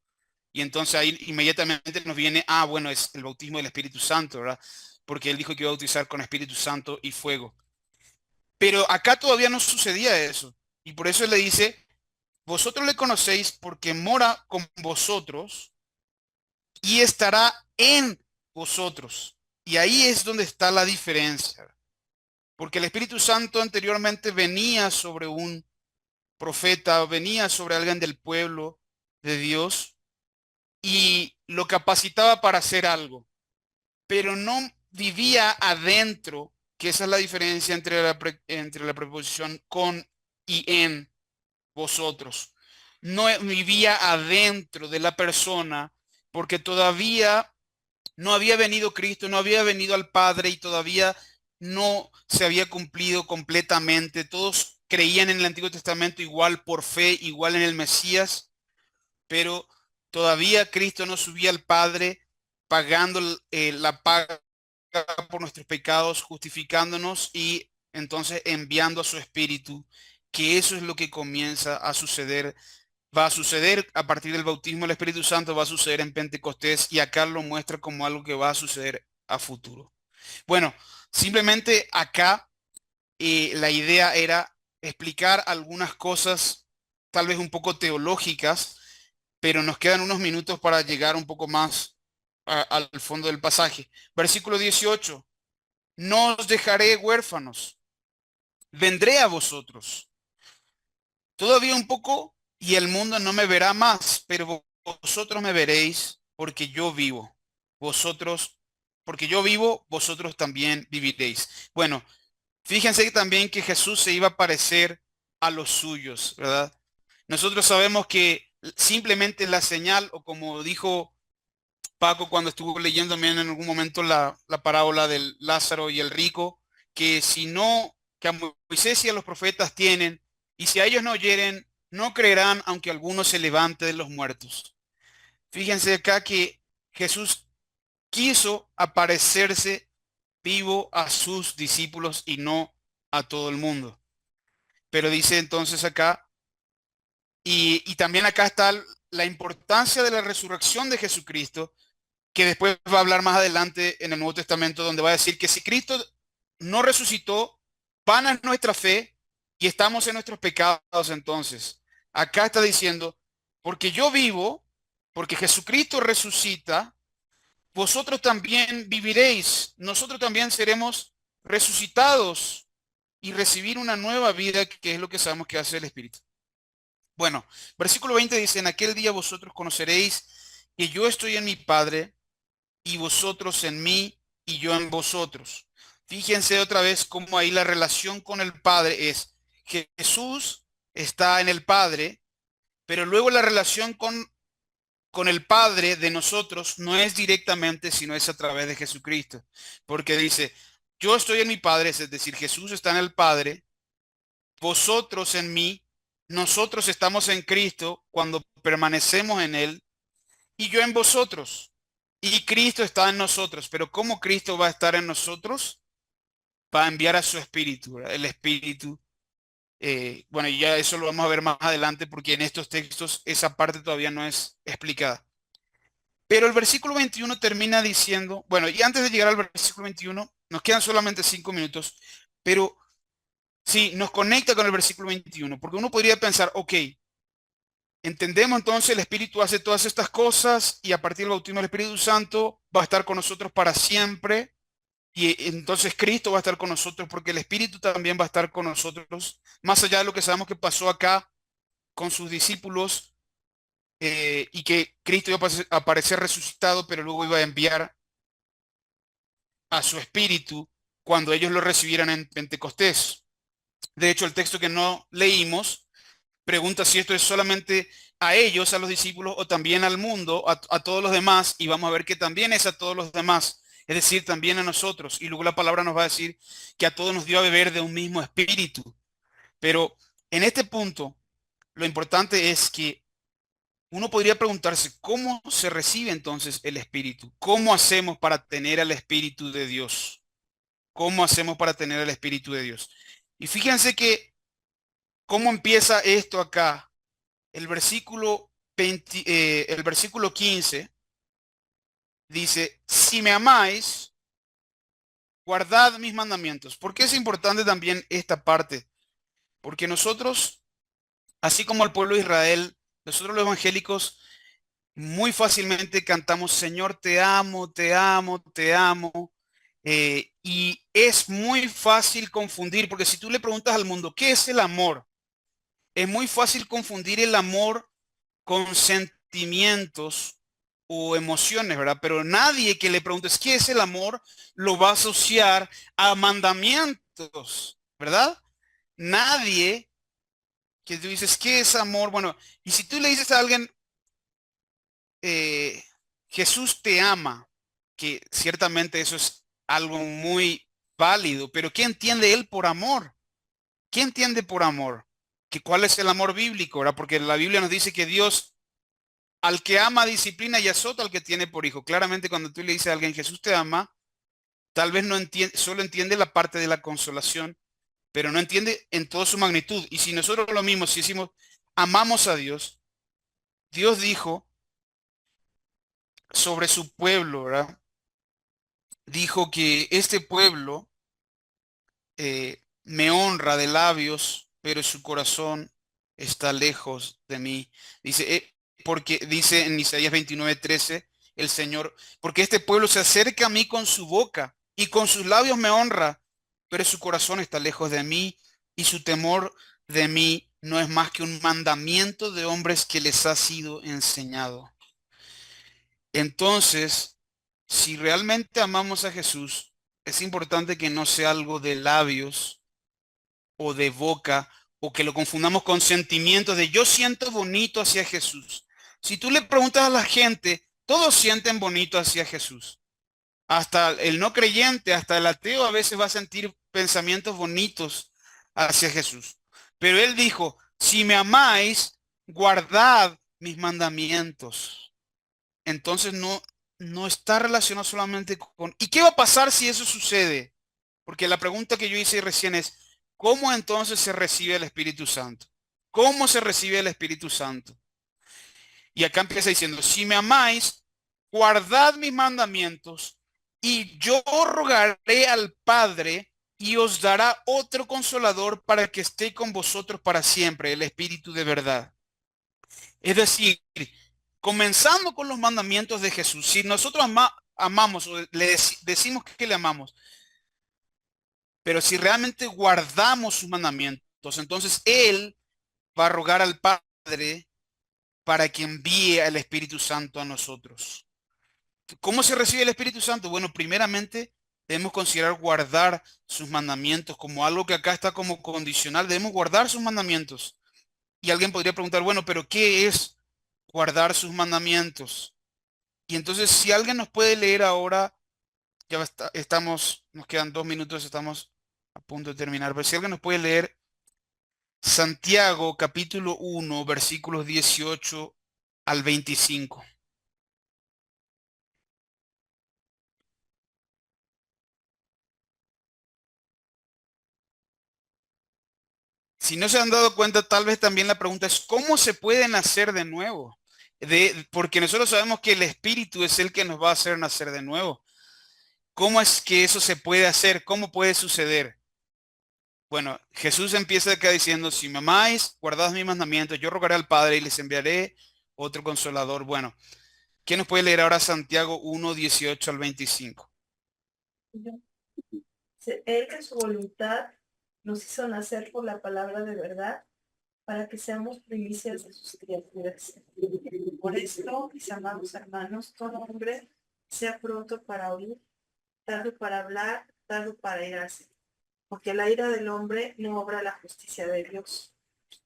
Y entonces ahí inmediatamente nos viene, bueno, es el bautismo del Espíritu Santo, ¿verdad? Porque él dijo que iba a bautizar con Espíritu Santo y fuego. Pero acá todavía no sucedía eso. Y por eso él le dice, vosotros le conocéis porque mora con vosotros y estará en vosotros. Y ahí es donde está la diferencia. Porque el Espíritu Santo anteriormente venía sobre un profeta, venía sobre alguien del pueblo de Dios y lo capacitaba para hacer algo, pero no vivía adentro, que esa es la diferencia entre la preposición con y en vosotros. No vivía adentro de la persona porque todavía no había venido Cristo, no había venido al Padre y todavía no se había cumplido completamente. Todos creían en el Antiguo Testamento igual por fe, igual en el Mesías, pero todavía Cristo no subía al Padre pagando la paga por nuestros pecados, justificándonos y entonces enviando a su Espíritu, que eso es lo que comienza a suceder. Va a suceder a partir del bautismo del Espíritu Santo, va a suceder en Pentecostés y acá lo muestra como algo que va a suceder a futuro. Bueno, simplemente acá la idea era explicar algunas cosas tal vez un poco teológicas, pero nos quedan unos minutos para llegar un poco más al fondo del pasaje. Versículo 18, no os dejaré huérfanos, vendré a vosotros. Todavía un poco y el mundo no me verá más, pero vosotros me veréis porque yo vivo. Vosotros, porque yo vivo, vosotros también viviréis. Bueno, fíjense que también que Jesús se iba a parecer a los suyos, ¿verdad? Nosotros sabemos que simplemente la señal, o como dijo Paco cuando estuvo leyendo también en algún momento la parábola del Lázaro y el rico, que si no, que a Moisés y a los profetas tienen, y si a ellos no oyeren, no creerán aunque alguno se levante de los muertos. Fíjense acá que Jesús quiso aparecerse vivo a sus discípulos y no a todo el mundo. Pero dice entonces acá, y también acá está la importancia de la resurrección de Jesucristo, que después va a hablar más adelante en el Nuevo Testamento, donde va a decir que si Cristo no resucitó, vana es nuestra fe y estamos en nuestros pecados entonces. Acá está diciendo, porque yo vivo, porque Jesucristo resucita, vosotros también viviréis, nosotros también seremos resucitados y recibir una nueva vida, que es lo que sabemos que hace el Espíritu. Bueno, versículo 20 dice, en aquel día vosotros conoceréis que yo estoy en mi Padre y vosotros en mí y yo en vosotros. Fíjense otra vez cómo ahí la relación con el Padre es que Jesús está en el Padre, pero luego la relación con el Padre de nosotros no es directamente, sino es a través de Jesucristo. Porque dice, yo estoy en mi Padre, es decir, Jesús está en el Padre, vosotros en mí, nosotros estamos en Cristo cuando permanecemos en Él y yo en vosotros. Y Cristo está en nosotros, pero ¿cómo Cristo va a estar en nosotros? Va a enviar a su Espíritu, ¿verdad? El Espíritu. Bueno, y ya eso lo vamos a ver más adelante porque en estos textos esa parte todavía no es explicada. Pero el versículo 21 termina diciendo, bueno, y antes de llegar al versículo 21, nos quedan solamente 5 minutos, pero sí, nos conecta con el versículo 21, porque uno podría pensar, ok, entendemos entonces el Espíritu hace todas estas cosas y a partir del bautismo del Espíritu Santo va a estar con nosotros para siempre y entonces Cristo va a estar con nosotros porque el Espíritu también va a estar con nosotros, más allá de lo que sabemos que pasó acá con sus discípulos y que Cristo iba a aparecer resucitado, pero luego iba a enviar a su Espíritu cuando ellos lo recibieran en Pentecostés. De hecho, el texto que no leímos pregunta si esto es solamente a ellos, a los discípulos, o también al mundo, a todos los demás, y vamos a ver que también es a todos los demás, es decir, también a nosotros. Y luego la palabra nos va a decir que a todos nos dio a beber de un mismo espíritu. Pero en este punto, lo importante es que uno podría preguntarse, ¿cómo se recibe entonces el espíritu? ¿Cómo hacemos para tener el espíritu de Dios? ¿Cómo hacemos para tener el espíritu de Dios? Y fíjense que, ¿cómo empieza esto acá? El versículo 20, el versículo 15 dice, si me amáis, guardad mis mandamientos. ¿Por qué es importante también esta parte? Porque nosotros, así como el pueblo de Israel, nosotros los evangélicos muy fácilmente cantamos, Señor, te amo, te amo, te amo. Y es muy fácil confundir, porque si tú le preguntas al mundo, ¿qué es el amor? Es muy fácil confundir el amor con sentimientos o emociones, ¿verdad? Pero nadie que le preguntes qué es el amor lo va a asociar a mandamientos, ¿verdad? Nadie que tú dices, ¿qué es amor? Bueno, y si tú le dices a alguien, eh, Jesús te ama, que ciertamente eso es algo muy válido, pero ¿qué entiende él por amor? ¿Qué entiende por amor? ¿Que cuál es el amor bíblico, ¿verdad? Porque la Biblia nos dice que Dios al que ama disciplina y azota al que tiene por hijo. Claramente cuando tú le dices a alguien Jesús te ama, tal vez no entiende, solo entiende la parte de la consolación, pero no entiende en toda su magnitud. Y si nosotros lo mismo, si decimos amamos a Dios, Dios dijo sobre su pueblo, ¿verdad? Dijo que este pueblo me honra de labios, pero su corazón está lejos de mí. Dice, porque dice en Isaías 29:13, el Señor, porque este pueblo se acerca a mí con su boca y con sus labios me honra, pero su corazón está lejos de mí y su temor de mí no es más que un mandamiento de hombres que les ha sido enseñado. Entonces, si realmente amamos a Jesús, es importante que no sea algo de labios o de boca, o que lo confundamos con sentimientos de yo siento bonito hacia Jesús. Si tú le preguntas a la gente, todos sienten bonito hacia Jesús. Hasta el no creyente, hasta el ateo a veces va a sentir pensamientos bonitos hacia Jesús. Pero él dijo, si me amáis, guardad mis mandamientos. Entonces no está relacionado solamente con... ¿Y qué va a pasar si eso sucede? Porque la pregunta que yo hice recién es, ¿cómo entonces se recibe el Espíritu Santo? ¿Cómo se recibe el Espíritu Santo? Y acá empieza diciendo, si me amáis, guardad mis mandamientos y yo rogaré al Padre y os dará otro consolador para que esté con vosotros para siempre, el Espíritu de verdad. Es decir, comenzando con los mandamientos de Jesús, si nosotros amamos o decimos que le amamos, pero si realmente guardamos sus mandamientos, entonces Él va a rogar al Padre para que envíe al Espíritu Santo a nosotros. ¿Cómo se recibe el Espíritu Santo? Bueno, primeramente debemos considerar guardar sus mandamientos como algo que acá está como condicional. Debemos guardar sus mandamientos. Y alguien podría preguntar, bueno, pero ¿qué es guardar sus mandamientos? Y entonces, si alguien nos puede leer ahora, estamos, nos quedan 2 minutos, estamos a punto de terminar, pero si alguien nos puede leer Santiago capítulo 1, versículos 18 al 25. Si no se han dado cuenta, tal vez también la pregunta es, ¿cómo se puede nacer de nuevo? Porque nosotros sabemos que el Espíritu es el que nos va a hacer nacer de nuevo. ¿Cómo es que eso se puede hacer? ¿Cómo puede suceder? Bueno, Jesús empieza acá diciendo, si me amáis, guardad mis mandamientos, yo rogaré al Padre y les enviaré otro consolador. Bueno, ¿quién nos puede leer ahora Santiago 1, 18 al 25? Él en su voluntad nos hizo nacer por la palabra de verdad para que seamos primicias de sus criaturas. Por esto, mis amados hermanos, todo hombre sea pronto para oír, tardo para hablar, tardo para irarse, porque la ira del hombre no obra la justicia de Dios.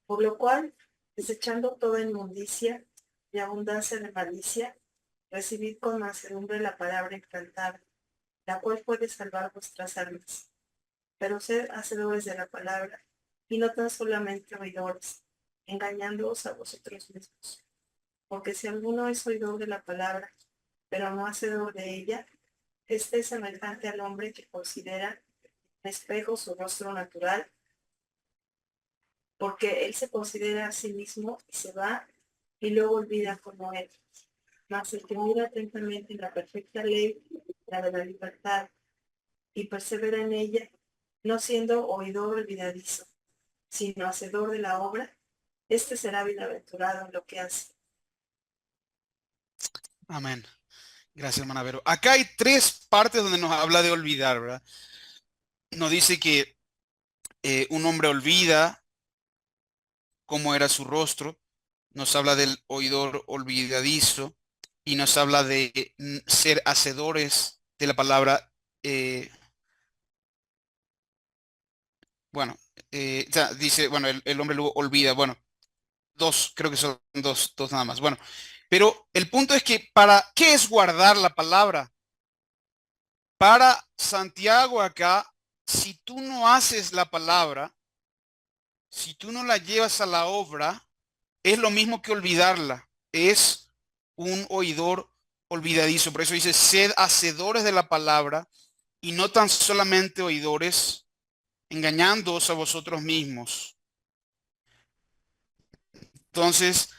Por lo cual, desechando toda inmundicia y abundancia de malicia, recibid con mansedumbre la palabra encantada, la cual puede salvar vuestras almas. Pero sed hacedores de la palabra, y no tan solamente oidores, engañándoos a vosotros mismos. Porque si alguno es oidor de la palabra, pero no hacedor de ella, este es semejante al hombre que considera en espejo su rostro natural, porque él se considera a sí mismo y se va, y luego olvida como él. Mas el que mira atentamente en la perfecta ley, la de la libertad, y persevera en ella, no siendo oidor olvidadizo, sino hacedor de la obra, este será bienaventurado en lo que hace. Amén. Gracias, hermana Vero. Acá hay tres partes donde nos habla de olvidar, ¿verdad? Nos dice que un hombre olvida cómo era su rostro, nos habla del oidor olvidadizo y nos habla de ser hacedores de la palabra. eh, bueno, ya dice, bueno, el hombre luego olvida, bueno, dos, creo que son dos nada más. Bueno, pero el punto es que ¿para qué es guardar la palabra? Para Santiago acá, si tú no haces la palabra, si tú no la llevas a la obra, es lo mismo que olvidarla. Es un oidor olvidadizo. Por eso dice, sed hacedores de la palabra y no tan solamente oidores, engañándoos a vosotros mismos. Entonces,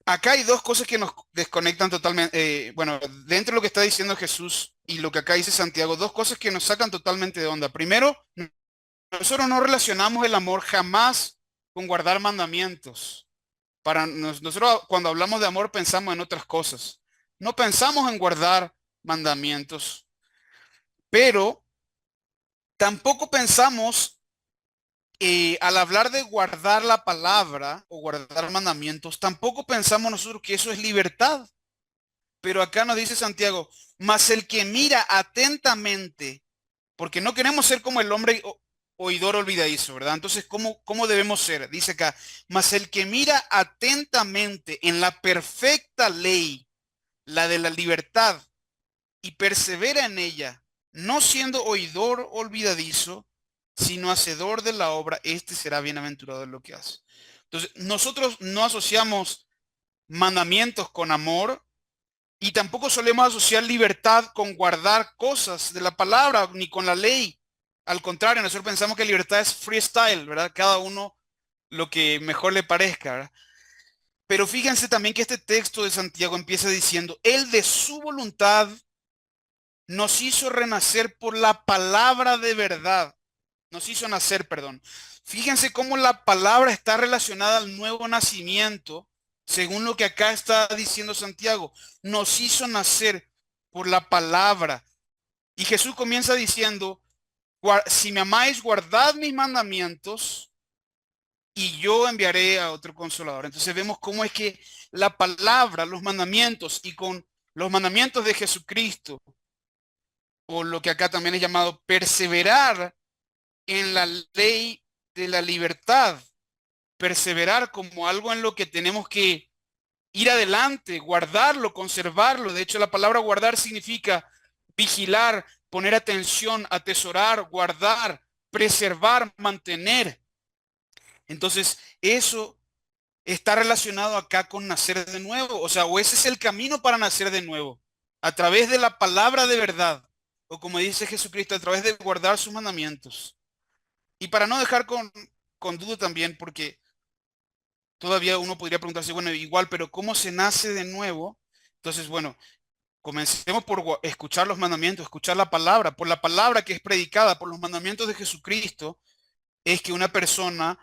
acá hay dos cosas que nos desconectan totalmente. Bueno, dentro de lo que está diciendo Jesús y lo que acá dice Santiago, dos cosas que nos sacan totalmente de onda. Primero, nosotros no relacionamos el amor jamás con guardar mandamientos. Nosotros cuando hablamos de amor pensamos en otras cosas. No pensamos en guardar mandamientos, pero tampoco pensamos, al hablar de guardar la palabra o guardar mandamientos, tampoco pensamos nosotros que eso es libertad. Pero acá nos dice Santiago, mas el que mira atentamente, porque no queremos ser como el hombre oidor olvidadizo, ¿verdad? Entonces, ¿cómo debemos ser? Dice acá, mas el que mira atentamente en la perfecta ley, la de la libertad, y persevera en ella, no siendo oidor olvidadizo, sino hacedor de la obra, este será bienaventurado en lo que hace. Entonces, nosotros no asociamos mandamientos con amor, y tampoco solemos asociar libertad con guardar cosas de la palabra ni con la ley. Al contrario, nosotros pensamos que libertad es freestyle, ¿verdad? Cada uno lo que mejor le parezca, ¿verdad? Pero fíjense también que este texto de Santiago empieza diciendo, Él de su voluntad nos hizo renacer por la palabra de verdad. Nos hizo nacer, perdón. Fíjense cómo la palabra está relacionada al nuevo nacimiento, según lo que acá está diciendo Santiago. Nos hizo nacer por la palabra. Y Jesús comienza diciendo, si me amáis, guardad mis mandamientos y yo enviaré a otro consolador. Entonces vemos cómo es que la palabra, los mandamientos y con los mandamientos de Jesucristo, o lo que acá también es llamado perseverar en la ley de la libertad, perseverar como algo en lo que tenemos que ir adelante, guardarlo, conservarlo. De hecho, la palabra guardar significa vigilar, poner atención, atesorar, guardar, preservar, mantener. Entonces, eso está relacionado acá con nacer de nuevo. O sea, o ese es el camino para nacer de nuevo, a través de la palabra de verdad, o como dice Jesucristo, a través de guardar sus mandamientos. Y para no dejar con duda también, porque todavía uno podría preguntarse, bueno, igual, pero ¿cómo se nace de nuevo? Entonces, bueno, comencemos por escuchar los mandamientos, escuchar la palabra, por la palabra que es predicada, por los mandamientos de Jesucristo, es que una persona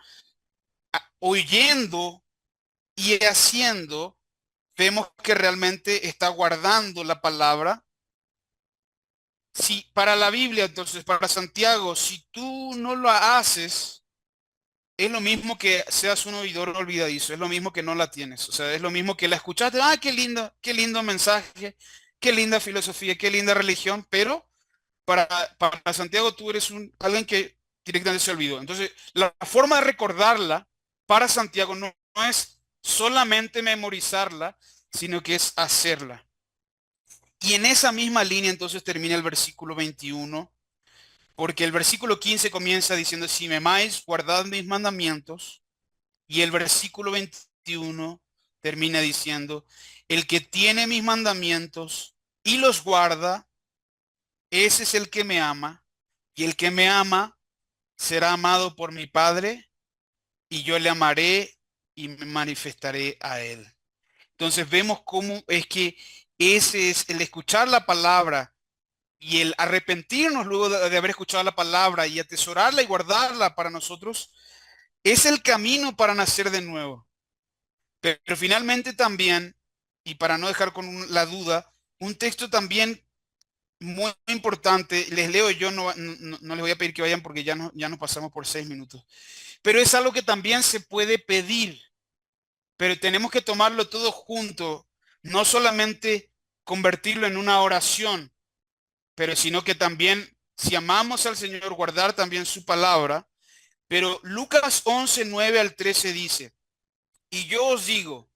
oyendo y haciendo, vemos que realmente está guardando la palabra. Si para la Biblia, entonces para Santiago, si tú no lo haces, es lo mismo que seas un oidor olvidadizo, es lo mismo que no la tienes, o sea, es lo mismo que la escuchaste, qué lindo mensaje, qué linda filosofía, qué linda religión, pero para Santiago tú eres alguien que directamente se olvidó. Entonces, la forma de recordarla para Santiago no es solamente memorizarla, sino que es hacerla. Y en esa misma línea entonces termina el versículo 21, porque el versículo 15 comienza diciendo, si me amáis, guardad mis mandamientos. Y el versículo 21 termina diciendo, el que tiene mis mandamientos y los guarda, ese es el que me ama. Y el que me ama será amado por mi Padre, y yo le amaré y me manifestaré a él. Entonces vemos cómo es que ese es el escuchar la palabra y el arrepentirnos luego de haber escuchado la palabra y atesorarla y guardarla para nosotros, es el camino para nacer de nuevo. Pero finalmente también, y para no dejar con la duda, un texto también muy importante. Les leo yo, no les voy a pedir que vayan porque ya nos pasamos por 6 minutos. Pero es algo que también se puede pedir, pero tenemos que tomarlo todo junto, no solamente convertirlo en una oración, pero sino que también, si amamos al Señor, guardar también su palabra. Pero Lucas 11, 9 al 13 dice, y yo os digo,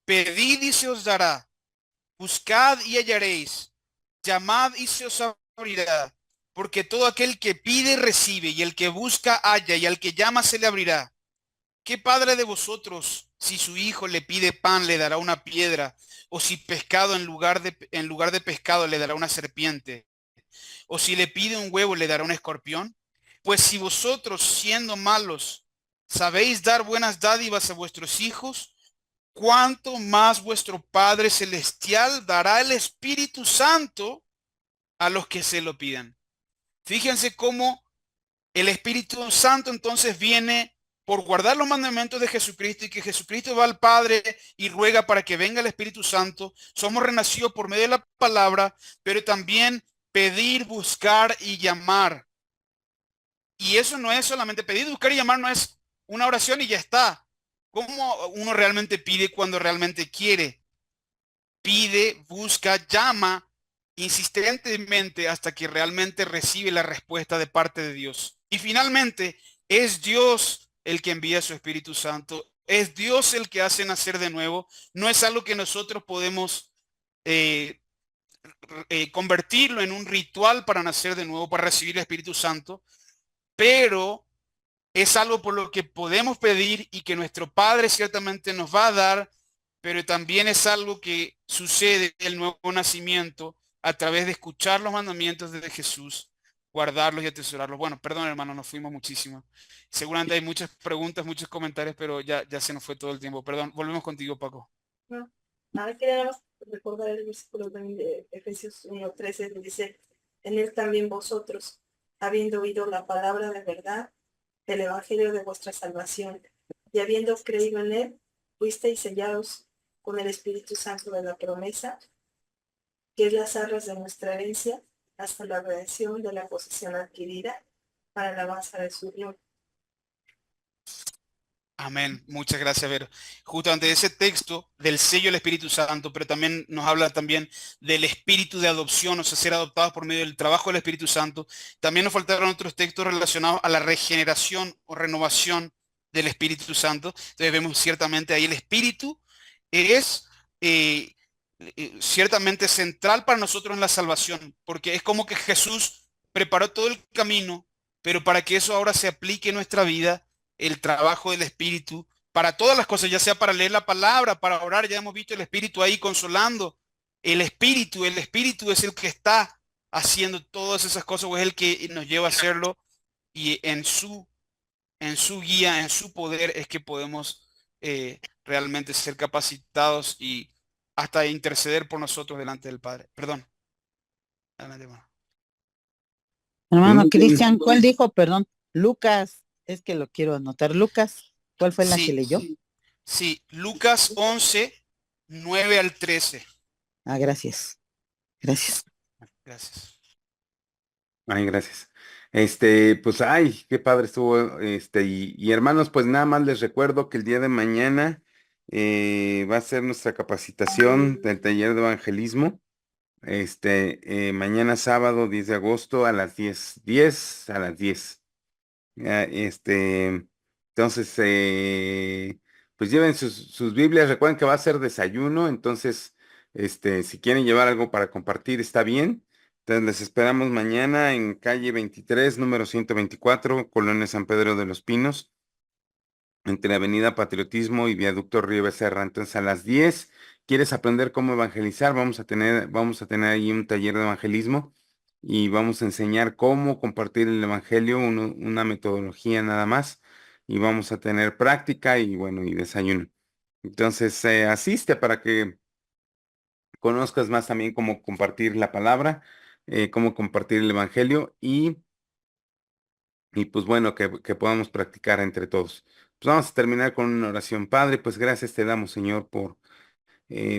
pedid y se os dará, buscad y hallaréis, llamad y se os abrirá, porque todo aquel que pide recibe, y el que busca halla, y al que llama se le abrirá. ¿Qué padre de vosotros, si su hijo le pide pan, le dará una piedra? O si pescado en lugar de pescado le dará una serpiente? ¿O si le pide un huevo, le dará un escorpión? Pues si vosotros, siendo malos, sabéis dar buenas dádivas a vuestros hijos, ¿cuánto más vuestro Padre Celestial dará el Espíritu Santo a los que se lo pidan? Fíjense cómo el Espíritu Santo entonces viene por guardar los mandamientos de Jesucristo, y que Jesucristo va al Padre y ruega para que venga el Espíritu Santo. Somos renacidos por medio de la palabra, pero también pedir, buscar y llamar. Y eso no es solamente pedir, buscar y llamar, no es una oración y ya está. ¿Cómo uno realmente pide cuando realmente quiere? Pide, busca, llama insistentemente hasta que realmente recibe la respuesta de parte de Dios. Y finalmente, es Dios el que envía su Espíritu Santo. Es Dios el que hace nacer de nuevo. No es algo que nosotros podemos eh, convertirlo en un ritual para nacer de nuevo, para recibir el Espíritu Santo, pero es algo por lo que podemos pedir y que nuestro Padre ciertamente nos va a dar, pero también es algo que sucede el nuevo nacimiento a través de escuchar los mandamientos de Jesús, guardarlos y atesorarlos. Bueno, perdón, hermano, nos fuimos muchísimo. Seguramente hay muchas preguntas, muchos comentarios, pero ya se nos fue todo el tiempo. Perdón, volvemos contigo, Paco. No, nada, quería nada más recordar el versículo también de Efesios 1:13, que dice, en él también vosotros, habiendo oído la palabra de verdad, el evangelio de vuestra salvación, y habiendo creído en él, fuisteis sellados con el Espíritu Santo de la promesa, que es las arras de nuestra herencia, hasta la redención de la posesión adquirida, para la alabanza de su gloria. Amén. Muchas gracias, Vero. Justamente ese texto del sello del Espíritu Santo, pero también nos habla también del espíritu de adopción, o sea, ser adoptados por medio del trabajo del Espíritu Santo. También nos faltaron otros textos relacionados a la regeneración o renovación del Espíritu Santo. Entonces vemos ciertamente ahí el Espíritu es ciertamente central para nosotros en la salvación, porque es como que Jesús preparó todo el camino, pero para que eso ahora se aplique en nuestra vida, el trabajo del Espíritu para todas las cosas, ya sea para leer la palabra, para orar, ya hemos visto el Espíritu ahí consolando. El Espíritu es el que está haciendo todas esas cosas, o es el que nos lleva a hacerlo, y en su guía, en su poder es que podemos realmente ser capacitados y hasta interceder por nosotros delante del Padre. Perdón. Adelante, hermano. Hermano Cristian, ¿cuál dijo? Perdón, Lucas, es que lo quiero anotar. Lucas, ¿cuál fue la que leyó? Sí, Lucas 11, 9 al 13. Ah, gracias. Gracias. Gracias. Ay, gracias. Pues, ay, qué padre estuvo, y hermanos, pues nada más les recuerdo que el día de mañana va a ser nuestra capacitación del taller de evangelismo. Mañana sábado 10 de agosto a las 10 a las 10. Entonces, pues lleven sus Biblias, recuerden que va a ser desayuno, entonces, si quieren llevar algo para compartir, está bien. Entonces, les esperamos mañana en calle 23, número 124, Colonia San Pedro de los Pinos, entre Avenida Patriotismo y Viaducto Río Becerra. Entonces, a las 10, ¿quieres aprender cómo evangelizar? Vamos a tener ahí un taller de evangelismo y vamos a enseñar cómo compartir el evangelio, una metodología nada más, y vamos a tener práctica y bueno, y desayuno. Entonces, asiste para que conozcas más también cómo compartir la palabra, cómo compartir el evangelio y pues bueno, que podamos practicar entre todos. Pues vamos a terminar con una oración. Padre, pues gracias te damos, Señor, por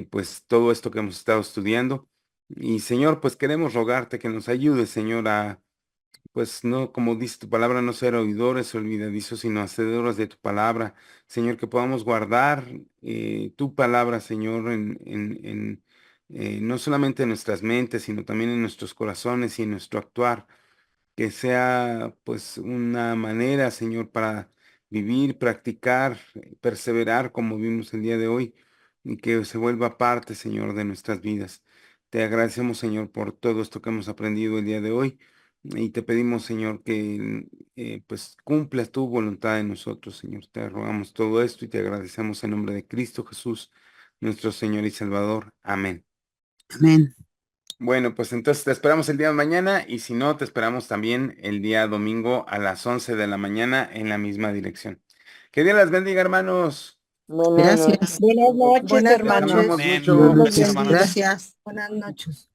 pues todo esto que hemos estado estudiando. Y Señor, pues queremos rogarte que nos ayudes, Señor, a, pues no, como dice tu palabra, no ser oidores olvidadizos, sino hacedores de tu palabra. Señor, que podamos guardar tu palabra, Señor, no solamente en nuestras mentes, sino también en nuestros corazones y en nuestro actuar. Que sea pues una manera, Señor, para vivir, practicar, perseverar como vimos el día de hoy y que se vuelva parte, Señor, de nuestras vidas. Te agradecemos, Señor, por todo esto que hemos aprendido el día de hoy y te pedimos, Señor, que pues cumplas tu voluntad en nosotros, Señor. Te rogamos todo esto y te agradecemos en nombre de Cristo Jesús, nuestro Señor y Salvador. Amén. Amén. Bueno, pues entonces te esperamos el día de mañana y si no, te esperamos también el día domingo a las 11 de la mañana en la misma dirección. Que Dios las bendiga, hermanos. Buenas Gracias. noches. Buenas noches, Buenas hermanos. noches. Amamos Amén. mucho. Dios los Gracias, bendiga. hermanos. Gracias. Buenas noches.